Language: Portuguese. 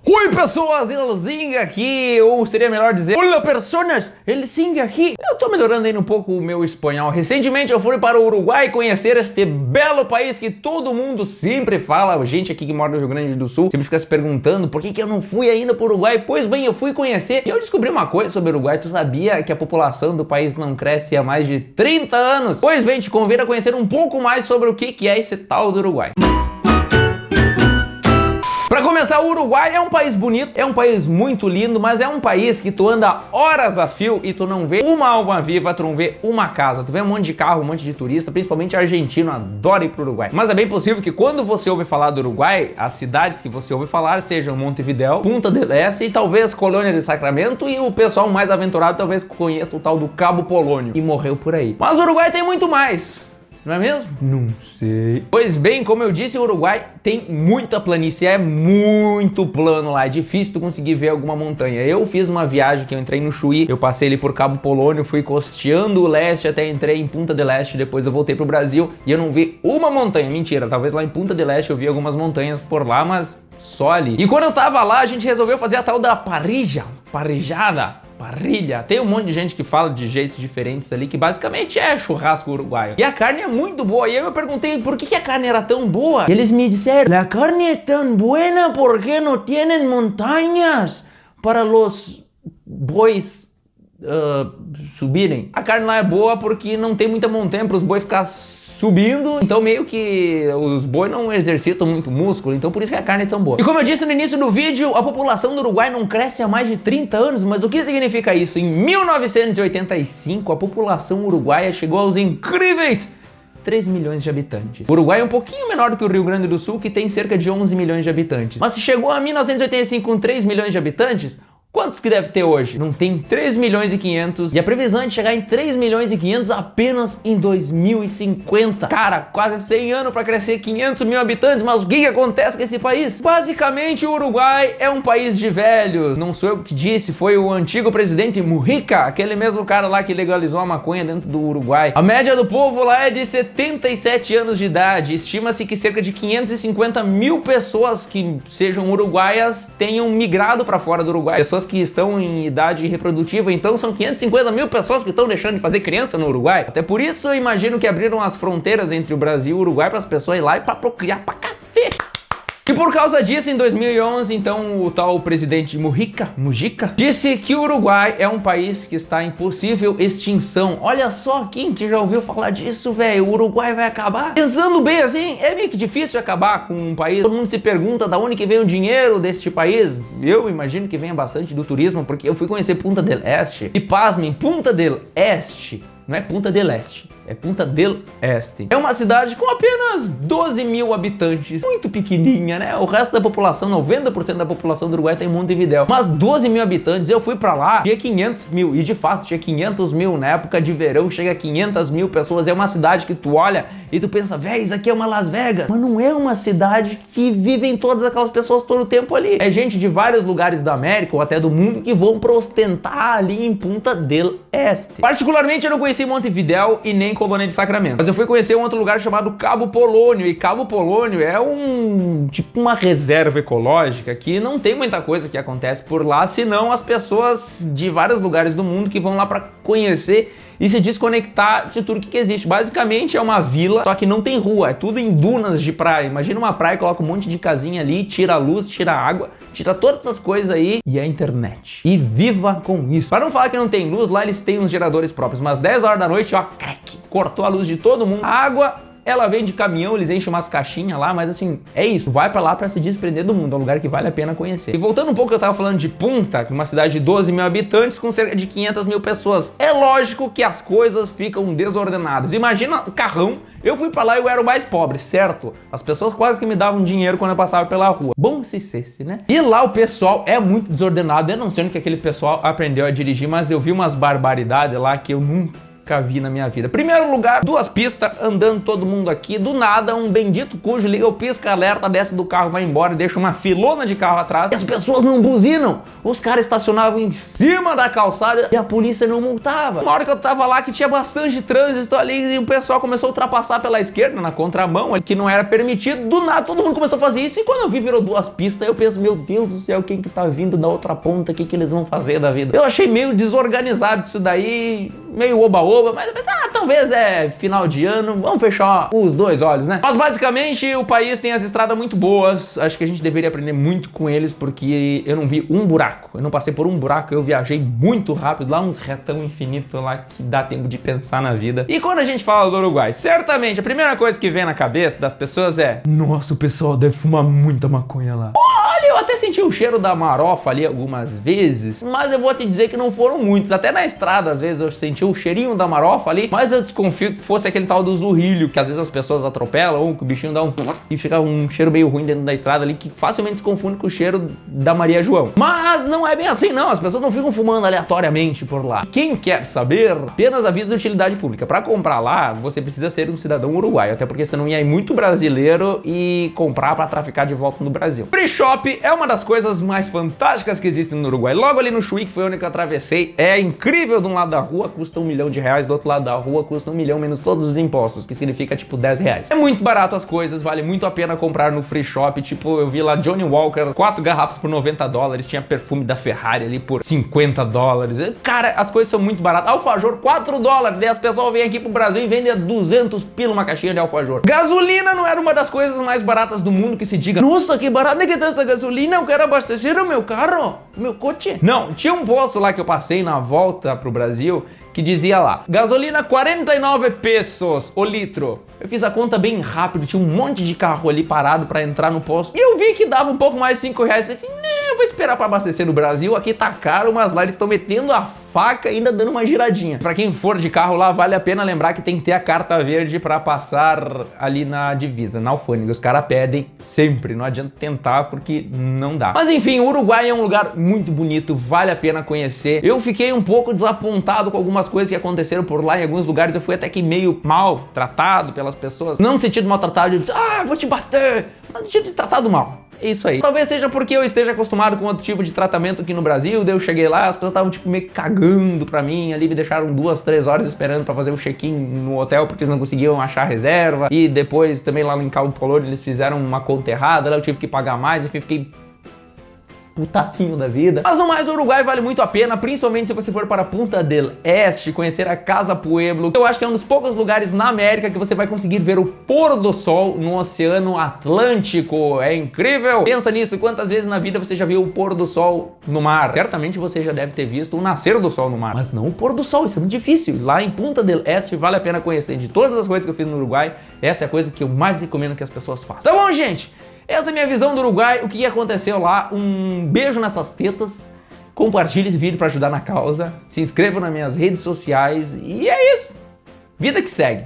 Oi pessoas, el Zinga aqui, ou seria melhor dizer Olá personas, el Zinga aqui. Eu tô melhorando ainda um pouco o meu espanhol. Recentemente eu fui para o Uruguai conhecer este belo país que todo mundo sempre fala. Gente aqui que mora no Rio Grande do Sul sempre fica se perguntando por que eu não fui ainda para o Uruguai. Pois bem, eu fui conhecer e eu descobri uma coisa sobre o Uruguai. Tu sabia que a população do país não cresce há mais de 30 anos? Pois bem, te convido a conhecer um pouco mais sobre o que é esse tal do Uruguai. Pra começar, o Uruguai é um país bonito, é um país muito lindo, mas é um país que tu anda horas a fio e tu não vê uma alma viva, tu não vê uma casa, tu vê um monte de carro, um monte de turista, principalmente argentino, adora ir pro Uruguai. Mas é bem possível que quando você ouve falar do Uruguai, as cidades que você ouve falar sejam Montevidéu, Punta del Este e talvez Colônia de Sacramento, e o pessoal mais aventurado talvez conheça o tal do Cabo Polônio e morreu por aí. Mas o Uruguai tem muito mais. Não é mesmo? Não sei. Pois bem, como eu disse, o Uruguai tem muita planície, é muito plano lá, é difícil tu conseguir ver alguma montanha. Eu fiz uma viagem que eu entrei no Chuí, eu passei ali por Cabo Polônio, fui costeando o leste até entrei em Punta del Este, depois eu voltei pro Brasil e eu não vi uma montanha. Mentira, talvez lá em Punta del Este eu vi algumas montanhas por lá, mas só ali. E quando eu tava lá, a gente resolveu fazer a tal da parrilha. Tem um monte de gente que fala de jeitos diferentes ali, que basicamente é churrasco uruguaio. E a carne é muito boa. E aí eu perguntei por que a carne era tão boa. E eles me disseram, a carne é tão buena porque não tienen montanhas para os bois subirem. A carne lá é boa porque não tem muita montanha para os bois ficar subindo, então meio que os bois não exercitam muito músculo, então por isso que a carne é tão boa. E como eu disse no início do vídeo, a população do Uruguai não cresce há mais de 30 anos, mas o que significa isso? Em 1985, a população uruguaia chegou aos incríveis 3 milhões de habitantes. O Uruguai é um pouquinho menor do que o Rio Grande do Sul, que tem cerca de 11 milhões de habitantes. Mas se chegou a 1985 com 3 milhões de habitantes, quantos que deve ter hoje? Não tem 3 milhões e 500 e a previsão é de chegar em 3 milhões e 500 apenas em 2050. Cara, quase 100 anos para crescer 500 mil habitantes, mas o que acontece com esse país? Basicamente o Uruguai é um país de velhos. Não sou eu que disse, foi o antigo presidente Mujica, aquele mesmo cara lá que legalizou a maconha dentro do Uruguai. A média do povo lá é de 77 anos de idade. Estima-se que cerca de 550 mil pessoas que sejam uruguaias tenham migrado para fora do Uruguai. Pessoas que estão em idade reprodutiva, então são 550 mil pessoas que estão deixando de fazer criança no Uruguai. Até por isso eu imagino que abriram as fronteiras entre o Brasil e o Uruguai para as pessoas ir lá e para procriar pra cacete. E por causa disso, em 2011, então, o tal presidente Mujica disse que o Uruguai é um país que está em possível extinção. Olha só, quem que já ouviu falar disso, velho? O Uruguai vai acabar? Pensando bem assim, é meio que difícil acabar com um país. Todo mundo se pergunta da onde que vem o dinheiro deste país. Eu imagino que venha bastante do turismo, porque eu fui conhecer Punta del Este. E pasmem, Punta del Este não é Punta del Este, é Punta del Este. É uma cidade com apenas 12 mil habitantes, muito pequenininha, né? O resto da população, 90% da população do Uruguai está em Montevidéu. Mas 12 mil habitantes, eu fui pra lá, tinha 500 mil, e de fato tinha 500 mil, na época de verão chega a 500 mil pessoas. É uma cidade que tu olha e tu pensa, véi, isso aqui é uma Las Vegas. Mas não é uma cidade que vivem todas aquelas pessoas todo o tempo ali. É gente de vários lugares da América ou até do mundo que vão pra ostentar ali em Punta del Este. Particularmente eu não conheci Montevidéu e nem Colônia de Sacramento, mas eu fui conhecer um outro lugar chamado Cabo Polônio, e Cabo Polônio é tipo uma reserva ecológica que não tem muita coisa que acontece por lá, senão as pessoas de vários lugares do mundo que vão lá pra conhecer e se desconectar de tudo que existe. Basicamente é uma vila, só que não tem rua, é tudo em dunas de praia. Imagina uma praia, coloca um monte de casinha ali, tira a luz, tira a água, tira todas essas coisas aí e a internet. E viva com isso. Para não falar que não tem luz, lá eles têm uns geradores próprios, mas 10 horas da noite, ó, crack, cortou a luz de todo mundo. A água, ela vem de caminhão, eles enchem umas caixinhas lá, mas assim, é isso. Vai pra lá pra se desprender do mundo, é um lugar que vale a pena conhecer. E voltando um pouco, eu tava falando de Punta, que é uma cidade de 12 mil habitantes com cerca de 500 mil pessoas. É lógico que as coisas ficam desordenadas. Imagina o carrão, eu fui pra lá e eu era o mais pobre, certo? As pessoas quase que me davam dinheiro quando eu passava pela rua. Bom se cesse, né? E lá o pessoal é muito desordenado. Eu não sei onde que aquele pessoal aprendeu a dirigir, mas eu vi umas barbaridades lá que eu nunca nunca vi na minha vida. Primeiro lugar, 2 pistas, andando todo mundo aqui, do nada, um bendito cujo liga o pisca-alerta, desce do carro, vai embora e deixa uma filona de carro atrás. E as pessoas não buzinam. Os caras estacionavam em cima da calçada e a polícia não multava. Uma hora que eu tava lá, que tinha bastante trânsito ali, e o pessoal começou a ultrapassar pela esquerda, na contramão, que não era permitido. Do nada, todo mundo começou a fazer isso. E quando eu vi, virou 2 pistas, eu penso, meu Deus do céu, quem que tá vindo da outra ponta? O que que eles vão fazer da vida? Eu achei meio desorganizado isso daí, meio oba-oba, mas talvez é final de ano, vamos fechar os 2 olhos, né? Mas basicamente o país tem as estradas muito boas, acho que a gente deveria aprender muito com eles, porque eu não vi um buraco, eu não passei por um buraco, eu viajei muito rápido, lá uns retão infinito lá que dá tempo de pensar na vida. E quando a gente fala do Uruguai, certamente a primeira coisa que vem na cabeça das pessoas é: nossa, o pessoal deve fumar muita maconha lá. Olha, eu até senti o cheiro da marofa ali algumas vezes, mas eu vou te dizer que não foram muitos. Até na estrada, às vezes, eu senti o cheirinho da marofa ali, mas eu desconfio que fosse aquele tal do zurrilho, que às vezes as pessoas atropelam, ou que o bichinho dá um... e fica um cheiro meio ruim dentro da estrada ali, que facilmente se confunde com o cheiro da Maria João. Mas não é bem assim, não. As pessoas não ficam fumando aleatoriamente por lá. Quem quer saber, apenas aviso de utilidade pública. Para comprar lá, você precisa ser um cidadão uruguaio, até porque senão ia ir muito brasileiro e comprar para traficar de volta no Brasil. Free Shop é uma das coisas mais fantásticas que existem no Uruguai. Logo ali no Chuí, que foi onde eu atravessei, é incrível. De um lado da rua custa R$1 milhão, do outro lado da rua custa R$1 milhão menos todos os impostos, que significa tipo R$10. É muito barato as coisas, vale muito a pena comprar no Free Shop. Tipo, eu vi lá Johnny Walker, 4 garrafas por $90, tinha perfume da Ferrari ali por $50. Cara, as coisas são muito baratas. Alfajor, $4, daí as pessoas vêm aqui pro Brasil e vendem a 200 pila uma caixinha de alfajor. Gasolina não era uma das coisas mais baratas do mundo que se diga: nossa, que barato é que tá essa gasolina, eu quero abastecer o meu carro, o meu coche. Não, tinha um posto lá que eu passei na volta pro Brasil que dizia lá: gasolina 49 pesos o litro. Eu fiz a conta bem rápido, tinha um monte de carro ali parado pra entrar no posto, e eu vi que dava um pouco mais de R$5. Falei assim, eu vou esperar pra abastecer no Brasil, aqui tá caro, mas lá eles estão metendo a faca e ainda dando uma giradinha. Pra quem for de carro lá, vale a pena lembrar que tem que ter a carta verde pra passar ali na divisa, na alfândega. Os caras pedem sempre, não adianta tentar porque não dá. Mas enfim, o Uruguai é um lugar muito bonito, vale a pena conhecer. Eu fiquei um pouco desapontado com algumas coisas que aconteceram por lá. Em alguns lugares eu fui até que meio mal tratado pelas pessoas, não no sentido maltratado de vou te bater, mas no sentido de tratado mal. É isso aí. Talvez seja porque eu esteja acostumado com outro tipo de tratamento aqui no Brasil. Daí eu cheguei lá, as pessoas estavam tipo meio cagando pra mim ali, me deixaram 2, 3 horas esperando pra fazer o check-in no hotel porque eles não conseguiam achar reserva. E depois também lá em Cabo Polonio eles fizeram uma conta errada, lá eu tive que pagar mais, enfim, fiquei putacinho da vida. Mas no mais, o Uruguai vale muito a pena, principalmente se você for para Punta del Este, conhecer a Casa Pueblo. Eu acho que é um dos poucos lugares na América que você vai conseguir ver o pôr do sol no Oceano Atlântico. É incrível! Pensa nisso, quantas vezes na vida você já viu o pôr do sol no mar? Certamente você já deve ter visto o nascer do sol no mar, mas não o pôr do sol, isso é muito difícil. Lá em Punta del Este vale a pena conhecer. De todas as coisas que eu fiz no Uruguai, essa é a coisa que eu mais recomendo que as pessoas façam. Tá bom, gente? Essa é a minha visão do Uruguai, o que aconteceu lá. Um beijo nessas tetas, compartilhe esse vídeo para ajudar na causa, se inscreva nas minhas redes sociais e é isso. Vida que segue.